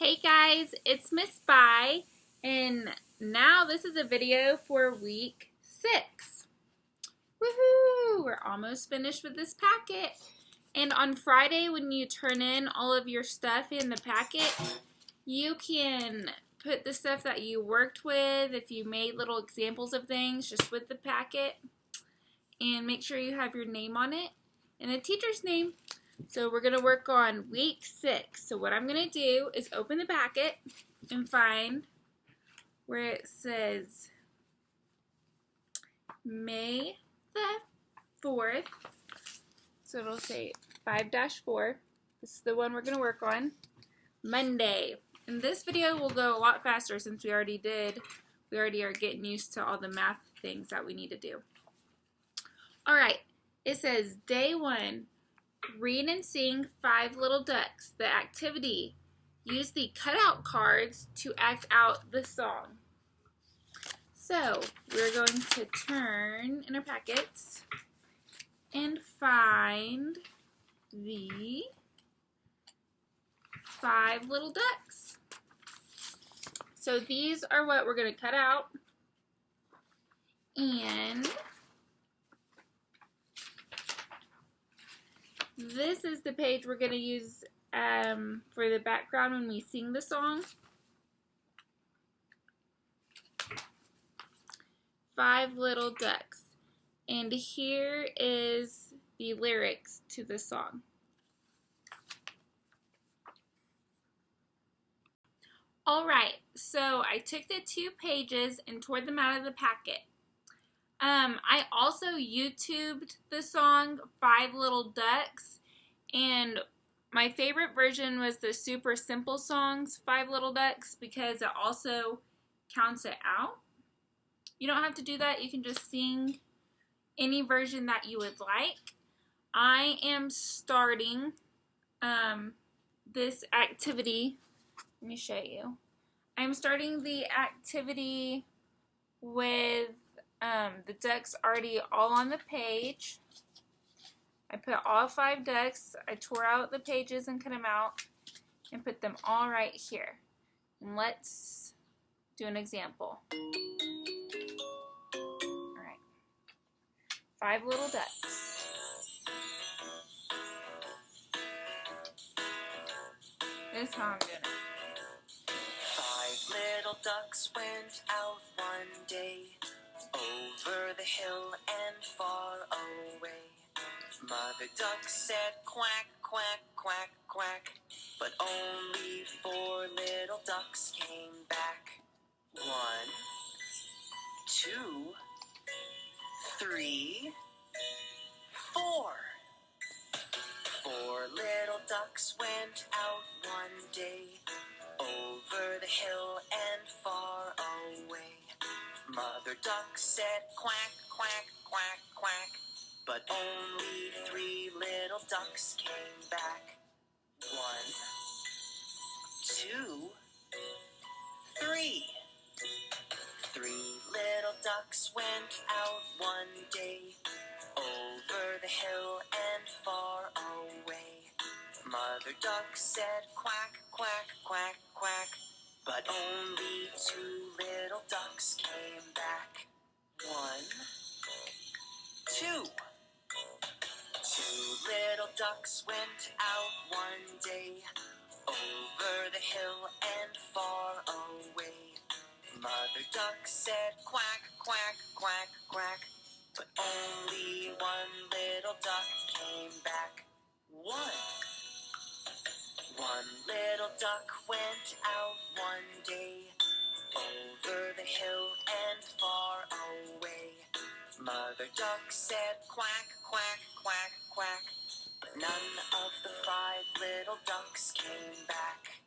Hey guys, it's Miss Bai, and now this is a video for week 6. Woohoo! We're almost finished with this packet. And on Friday, when you turn in all of your stuff in the packet, you can put the stuff that you worked with, if you made little examples of things, just with the packet, and make sure you have your name on it and the teacher's name. So we're going to work on week 6. So what I'm going to do is open the packet and find where it says May the 4th. So it'll say 5-4. This is the one we're going to work on. Monday. And this video will go a lot faster since we already are getting used to all the math things that we need to do. Alright, it says day 1. Read and sing 5 Little Ducks. The activity. Use the cutout cards to act out the song. So, we're going to turn in our packets and find the 5 Little Ducks. So these are what we're going to cut out. And this is the page we're going to use for the background when we sing the song. 5 Little Ducks. And here is the lyrics to the song. Alright, so I took the 2 pages and tore them out of the packet. I also YouTubed the song 5 Little Ducks, and my favorite version was the super simple songs 5 Little Ducks because it also counts it out. You don't have to do that. You can just sing any version that you would like. I am starting this activity. Let me show you. I'm starting the activity with the ducks already all on the page. I put all 5 ducks. I tore out the pages and cut them out and put them all right here. And let's do an example. Alright. 5 Little Ducks. This is how I'm doing it. 5 little ducks went out one day, over the hill and far away. Mother duck said quack, quack, quack, quack, but only 4 little ducks came back. 1, 2, 3, 4. 4 little ducks went out one day, over the hill and far away. Mother duck said quack, quack, quack, quack, but only 3 little ducks came back. 1, 2, 3. 3 little ducks went out one day, over the hill and far away. Mother duck said quack, quack, quack, quack, but only 2 little ducks came back. 1, 2. 2 little ducks went out one day, over the hill and far away. Mother duck said quack, quack, quack, quack, but only 1 little duck came back. 1 little duck went out one day, over the hill and far away. Mother duck said quack, quack, quack, quack, but none of the 5 little ducks came back.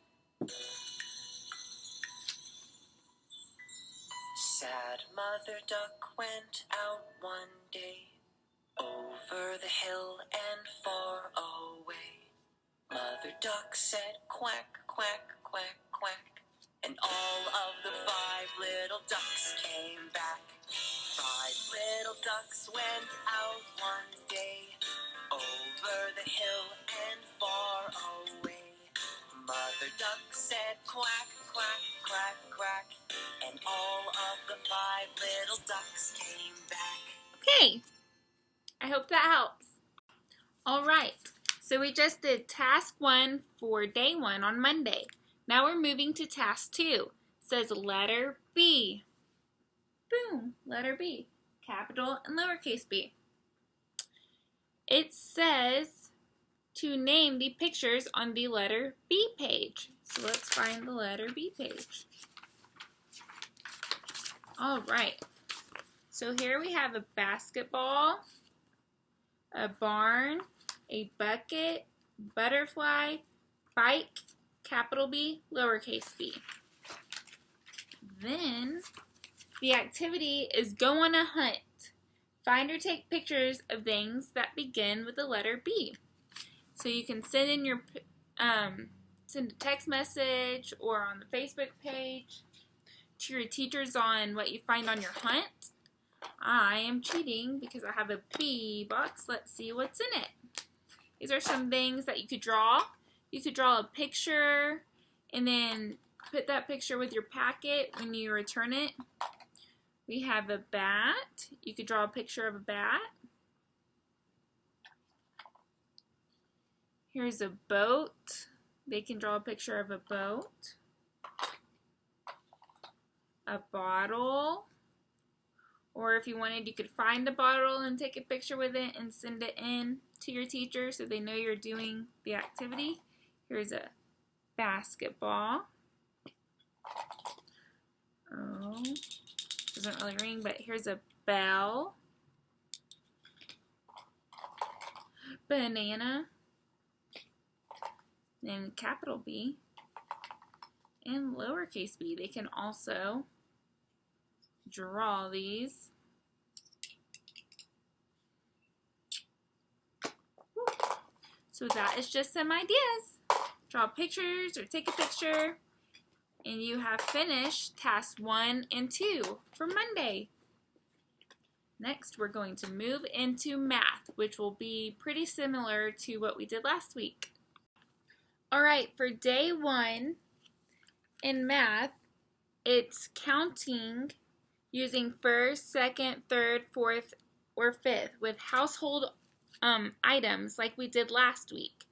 Sad Mother duck went out one day, over the hill and far away. Mother duck said quack, quack, quack, quack, and all of the 5 little ducks came back. 5 little ducks went out one day, over the hill and far away. Mother Duck said quack, quack, quack, quack, and all of the 5 little ducks came back. Okay, I hope that helps. All right, so we just did task 1 for day 1 on Monday. Now we're moving to task 2. It says letter B. Boom, letter B, capital and lowercase b. It says to name the pictures on the letter B page. So let's find the letter B page. All right, so here we have a basketball, a barn, a bucket, butterfly, bike, capital B, lowercase b. Then the activity is go on a hunt. Find or take pictures of things that begin with the letter B. So you can send in your send a text message or on the Facebook page to your teachers on what you find on your hunt. I am cheating because I have a B box. Let's see what's in it. These are some things that you could draw. You could draw a picture and then put that picture with your packet when you return it. We have a bat. You could draw a picture of a bat. Here's a boat. They can draw a picture of a boat. A bottle. Or if you wanted, you could find a bottle and take a picture with it and send it in to your teacher so they know you're doing the activity. Here's a basketball. Oh, doesn't really ring, but here's a bell. Banana. Then capital B. And lowercase b. They can also draw these. So that is just some ideas. Draw pictures or take a picture. And you have finished tasks 1 and 2 for Monday. Next, we're going to move into math, which will be pretty similar to what we did last week. All right, for day 1 in math, it's counting using first, second, third, fourth, or fifth with household items like we did last week.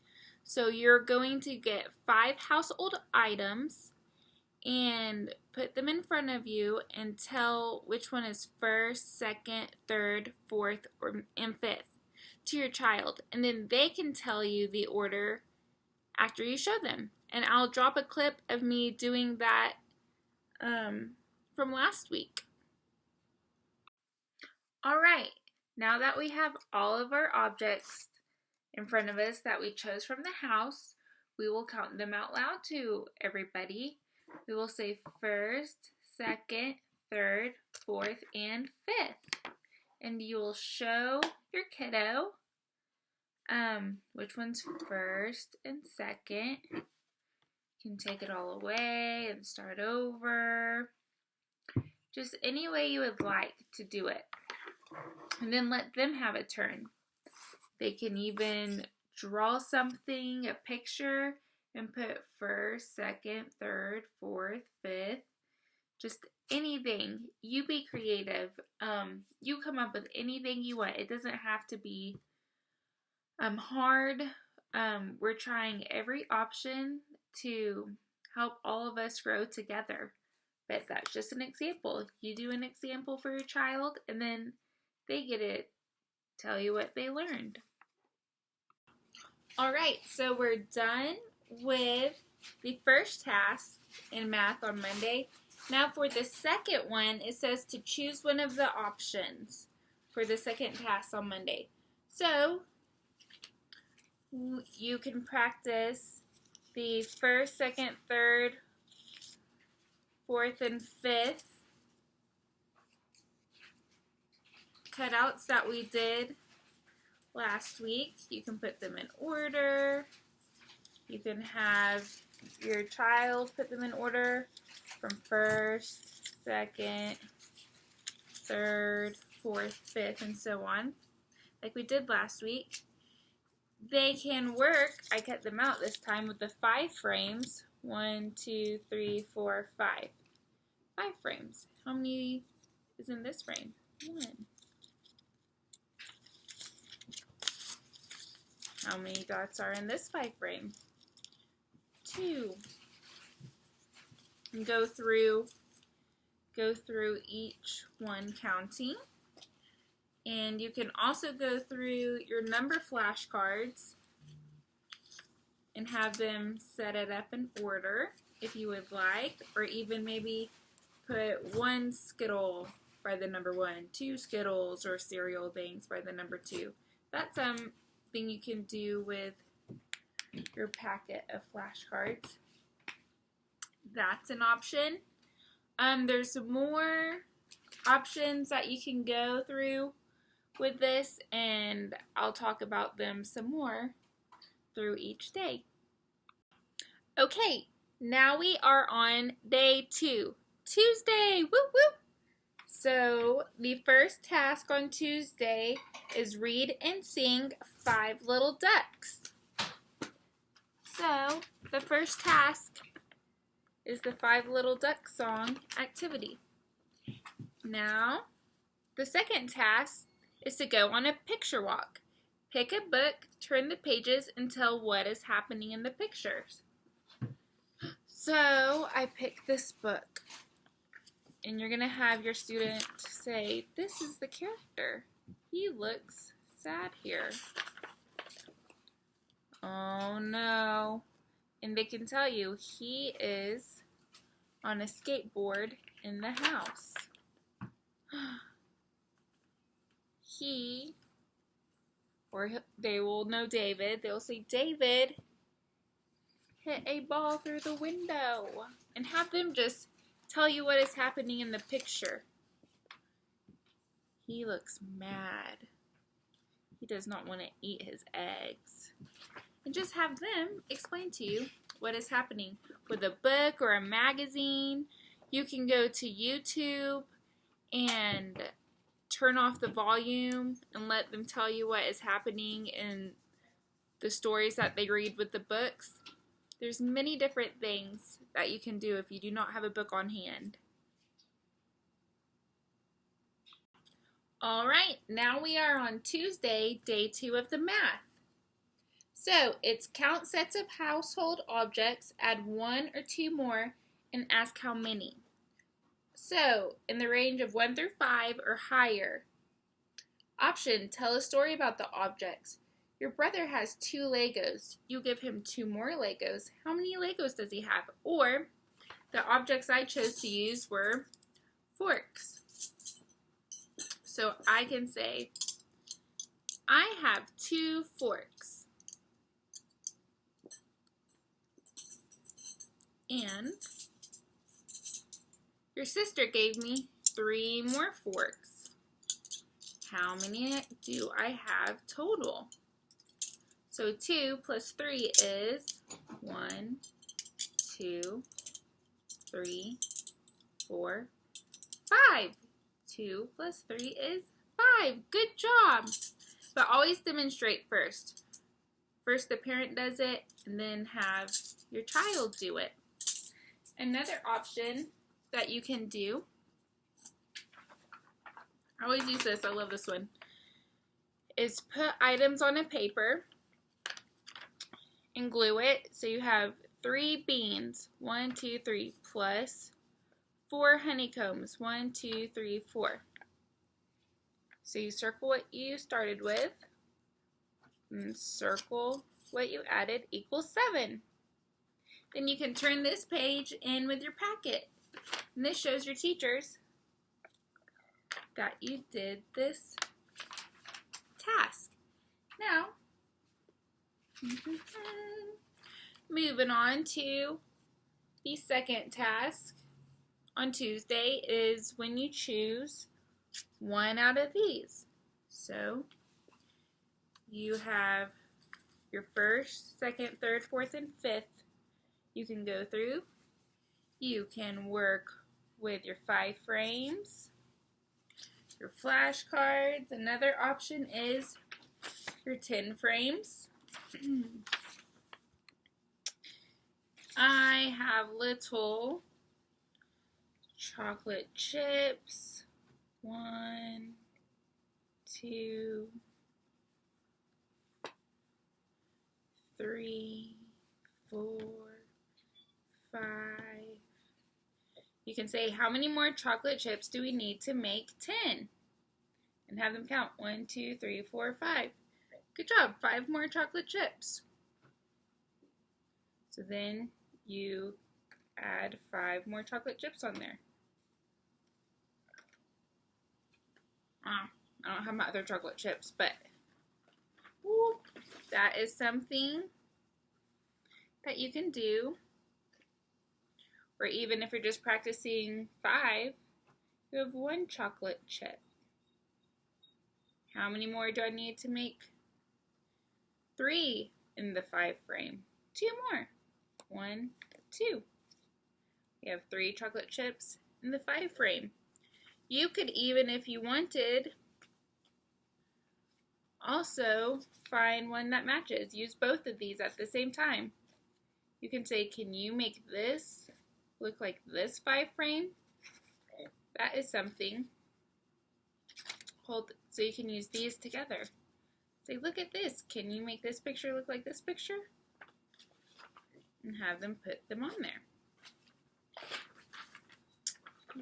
So you're going to get 5 household items and put them in front of you and tell which one is first, second, third, fourth, and fifth to your child. And then they can tell you the order after you show them. And I'll drop a clip of me doing that from last week. All right, now that we have all of our objects in front of us that we chose from the house, we will count them out loud to everybody. We will say first, second, third, fourth, and fifth. And you will show your kiddo which one's first and second. You can take it all away and start over. Just any way you would like to do it. And then let them have a turn. They can even draw something, a picture, and put first, second, third, fourth, fifth. Just anything. You be creative. You come up with anything you want. It doesn't have to be hard. We're trying every option to help all of us grow together. But that's just an example. You do an example for your child, and then they get to tell you what they learned. All right, so we're done with the first task in math on Monday. Now for the second one, it says to choose one of the options for the second task on Monday. So you can practice the first, second, third, fourth, and fifth cutouts that we did last week. You can put them in order. You can have your child put them in order from first, second, third, fourth, fifth, and so on, like we did last week. they can work, I cut them out this time with the 5 frames. 1, 2, 3, 4, 5. 5 frames. How many is in this frame? 1. How many dots are in this 5 frame? 2. And go through each one counting. And you can also go through your number flashcards and have them set it up in order if you would like, or even maybe put 1 Skittle by the number 1, 2 Skittles or cereal things by the number 2. That's something you can do with your packet of flashcards. That's an option. There's more options that you can go through with this, and I'll talk about them some more through each day. Okay, now we are on day 2, Tuesday. Woo woo! So the first task on Tuesday is read and sing 5 Little Ducks. So the first task is the 5 Little Ducks song activity. Now, the second task is to go on a picture walk. Pick a book, turn the pages, and tell what is happening in the pictures. So, I picked this book. And you're going to have your student say, this is the character. He looks sad here. Oh no. And they can tell you he is on a skateboard in the house. They will know David. They'll say, David hit a ball through the window. And have them just tell you what is happening in the picture. He looks mad. He does not want to eat his eggs. And just have them explain to you what is happening. With a book or a magazine, you can go to YouTube and turn off the volume and let them tell you what is happening in the stories that they read with the books. There's many different things that you can do if you do not have a book on hand. Alright, now we are on Tuesday, day 2 of the math. So, it's count sets of household objects, add 1 or 2 more, and ask how many. So, in the range of 1 through 5 or higher. Option, tell a story about the objects. Your brother has 2 Legos. You give him 2 more Legos. How many Legos does he have? Or, the objects I chose to use were forks. So, I can say, I have 2 forks. And your sister gave me 3 more forks. How many do I have total? So 2 plus 3 is 1, 2, 3, 4, 5. 2 plus 3 is 5. Good job! But always demonstrate first. First the parent does it, and then have your child do it. Another option that you can do, I always use this, I love this one, is put items on a paper and glue it. So you have 3 beans, 1, 2, 3, plus 4 honeycombs, 1, 2, 3, 4. So you circle what you started with, and circle what you added equals 7. Then you can turn this page in with your packet. And this shows your teachers that you did this task. Now, moving on to the second task on Tuesday is when you choose one out of these. So, you have your first, second, third, fourth, and fifth. You can go through. You can work with your 5 frames, your flashcards. Another option is your 10 frames. I have little chocolate chips. 1, 2, 3, 4, 5. You can say, how many more chocolate chips do we need to make 10? And have them count. 1, 2, 3, 4, 5. Good job. 5 more chocolate chips. So then you add 5 more chocolate chips on there. I don't have my other chocolate chips, but that is something that you can do. Or even if you're just practicing 5, you have 1 chocolate chip. How many more do I need to make 3 in the 5 frame? 2 more. 1, 2. We have 3 chocolate chips in the 5 frame. You could even, if you wanted, also find one that matches. Use both of these at the same time. You can say, can you make this look like this 5 frame? That is something. So you can use these together. Say, look at this. Can you make this picture look like this picture? And have them put them on there.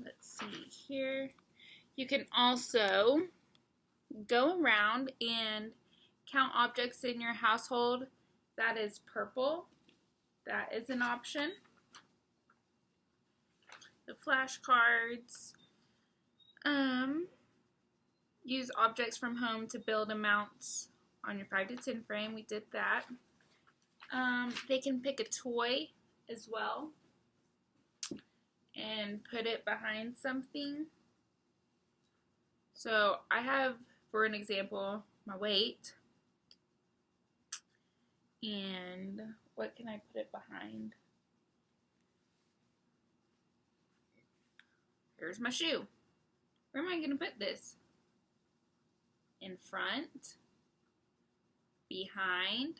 Let's see here. You can also go around and count objects in your household that is purple. That is an option. The flashcards. Use objects from home to build amounts on your 5 to 10 frame. We did that. They can pick a toy as well and put it behind something. So I have, for an example, my weight. And what can I put it behind? Here's my shoe. Where am I going to put this? In front, behind,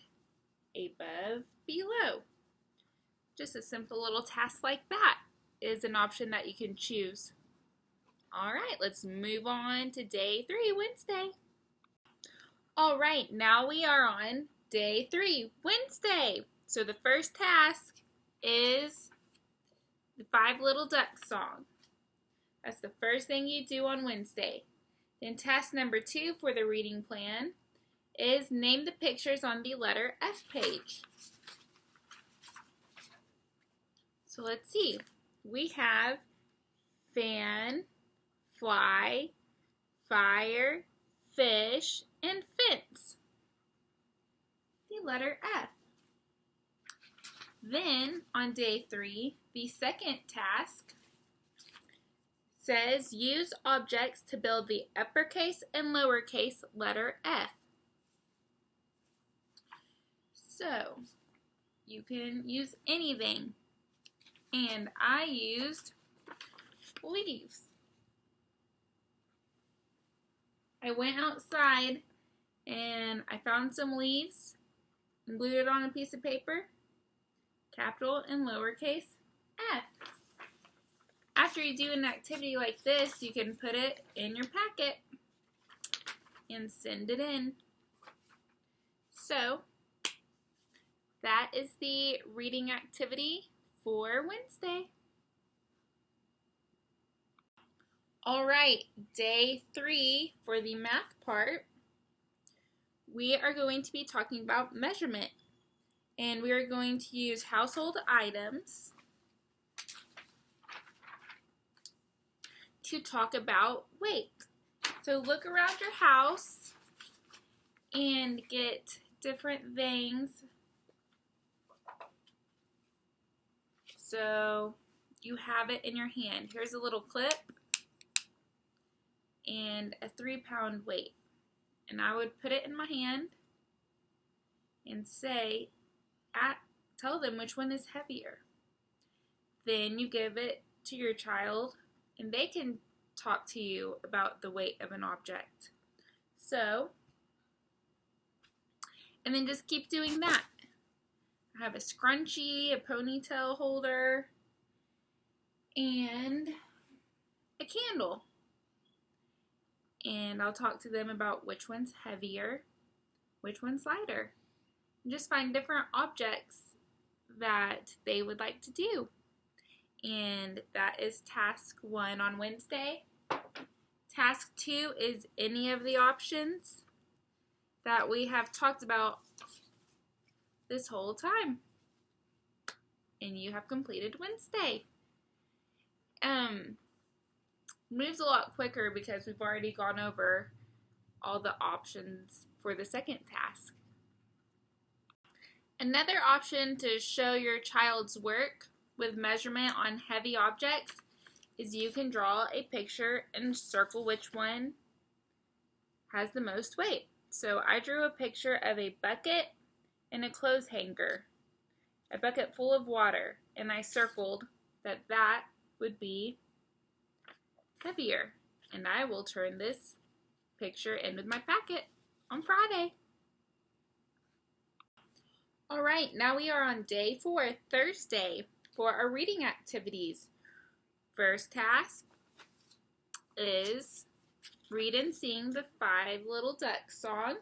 above, below. Just a simple little task like that is an option that you can choose. All right, let's move on to day 3, Wednesday. All right, now we are on day 3, Wednesday. So the first task is the 5 Little Ducks song. That's the first thing you do on Wednesday. Then task number 2 for the reading plan is name the pictures on the letter F page. So let's see. We have fan, fly, fire, fish, and fence. The letter F. Then on day 3, the second task says use objects to build the uppercase and lowercase letter F. So you can use anything. And I used leaves. I went outside and I found some leaves and glued it on a piece of paper, capital and lowercase F. After you do an activity like this, you can put it in your packet and send it in. So that is the reading activity for Wednesday. All right, day 3 for the math part, we are going to be talking about measurement. And we are going to use household items to talk about weight. So look around your house and get different things. So you have it in your hand. Here's a little clip and a 3-pound weight. And I would put it in my hand and say, tell them which one is heavier. Then you give it to your child and they can talk to you about the weight of an object. So And then just keep doing that. I have a scrunchie, a ponytail holder, and a candle. And I'll talk to them about which one's heavier, which one's lighter. And just find different objects that they would like to do. And that is task 1 on Wednesday. Task 2 is any of the options that we have talked about this whole time. And you have completed Wednesday. Moves a lot quicker because we've already gone over all the options for the second task. Another option to show your child's work with measurement on heavy objects is you can draw a picture and circle which one has the most weight. So I drew a picture of a bucket and a clothes hanger, a bucket full of water, and I circled that that would be heavier. And I will turn this picture in with my packet on Friday. Alright, now we are on day 4, Thursday, for our reading activities. First task is read and sing the 5 Little Ducks song.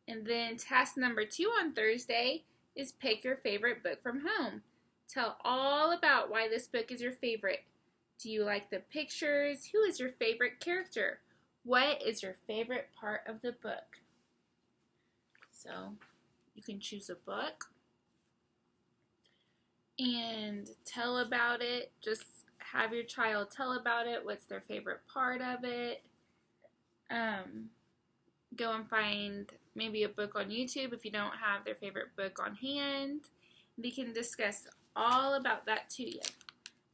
And then task number 2 on Thursday is pick your favorite book from home. Tell all about why this book is your favorite. Do you like the pictures? Who is your favorite character? What is your favorite part of the book? So you can choose a book and tell about it. Just have your child tell about it. What's their favorite part of it? Go and find maybe a book on YouTube if you don't have their favorite book on hand. They can discuss all about that to you.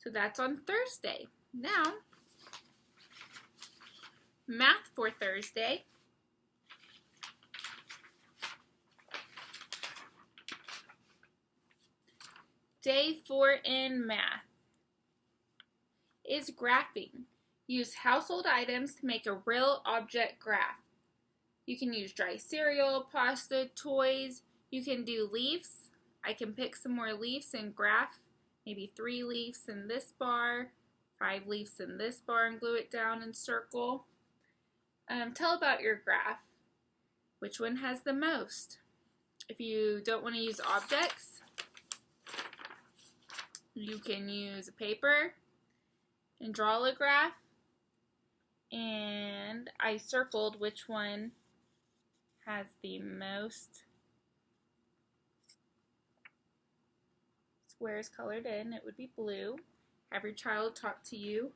So that's on Thursday. Now, math for Thursday. Day 4 in math is graphing. Use household items to make a real object graph. You can use dry cereal, pasta, toys. You can do leaves. I can pick some more leaves and graph. Maybe 3 leaves in this bar, 5 leaves in this bar, and glue it down and circle. Tell about your graph. Which one has the most? If you don't want to use objects, you can use a paper and draw a graph. And I circled which one has the most squares colored in. It would be blue. Have your child talk to you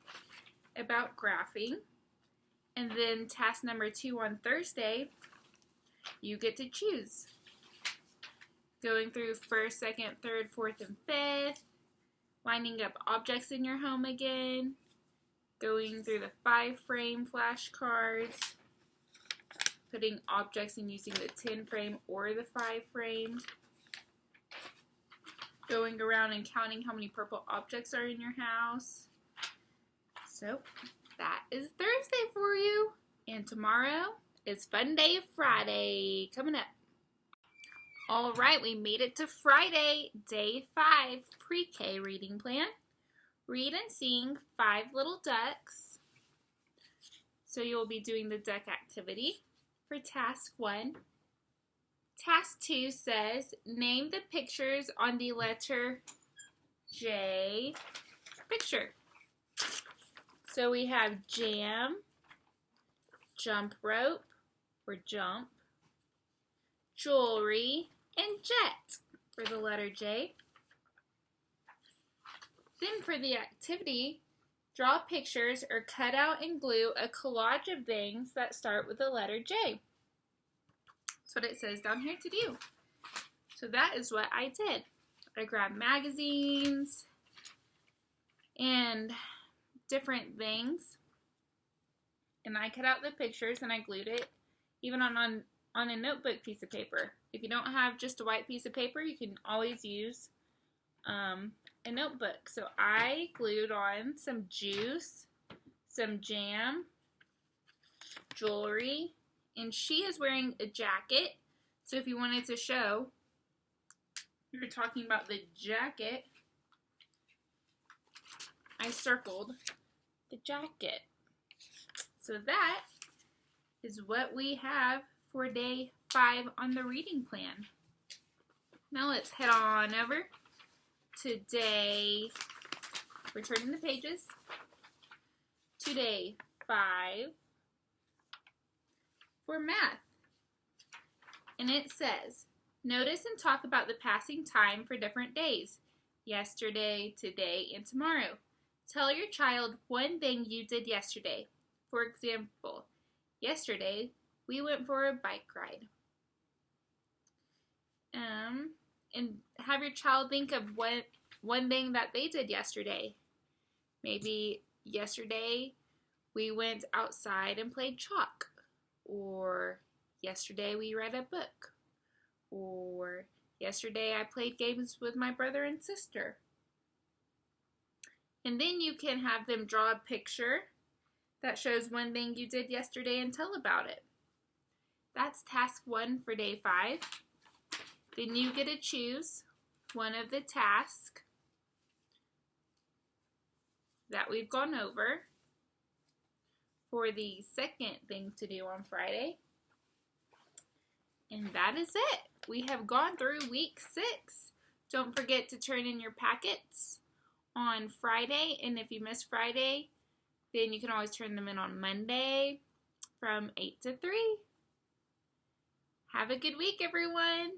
about graphing. And then task number 2 on Thursday, you get to choose. Going through 1st, 2nd, 3rd, 4th, and 5th. Lining up objects in your home again. Going through the 5-frame flashcards. Putting objects and using the 10-frame or the 5-frame. Going around and counting how many purple objects are in your house. So, that is Thursday for you. And tomorrow is Fun Day Friday coming up. Alright, we made it to Friday, day 5, pre-K reading plan. Read and sing 5 Little Ducks. So you'll be doing the duck activity for task 1. Task 2 says, name the pictures on the letter J picture. So we have jam, jump rope, or jump, jewelry, and jet for the letter J. Then for the activity, draw pictures or cut out and glue a collage of things that start with the letter J. That's what it says down here to do. So that is what I did. I grabbed magazines and different things, and I cut out the pictures and I glued it even on a notebook piece of paper. If you don't have just a white piece of paper, you can always use a notebook. So I glued on some juice, some jam, jewelry, and she is wearing a jacket, So if you wanted to show, you're talking about the jacket, I circled the jacket. So that is what we have for day 5 on the reading plan. Now let's head on over to day, we're turning the pages, to day 5 for math. And it says, notice and talk about the passing time for different days, yesterday, today, and tomorrow. Tell your child one thing you did yesterday. For example, yesterday we went for a bike ride. And have your child think of one thing that they did yesterday. Maybe yesterday we went outside and played chalk. Or yesterday we read a book. Or yesterday I played games with my brother and sister. And then you can have them draw a picture that shows one thing you did yesterday and tell about it. That's task 1 for day 5. Then you get to choose one of the tasks that we've gone over for the second thing to do on Friday. And that is it. We have gone through week 6. Don't forget to turn in your packets on Friday. And if you miss Friday, then you can always turn them in on Monday from 8 to 3. Have a good week, everyone.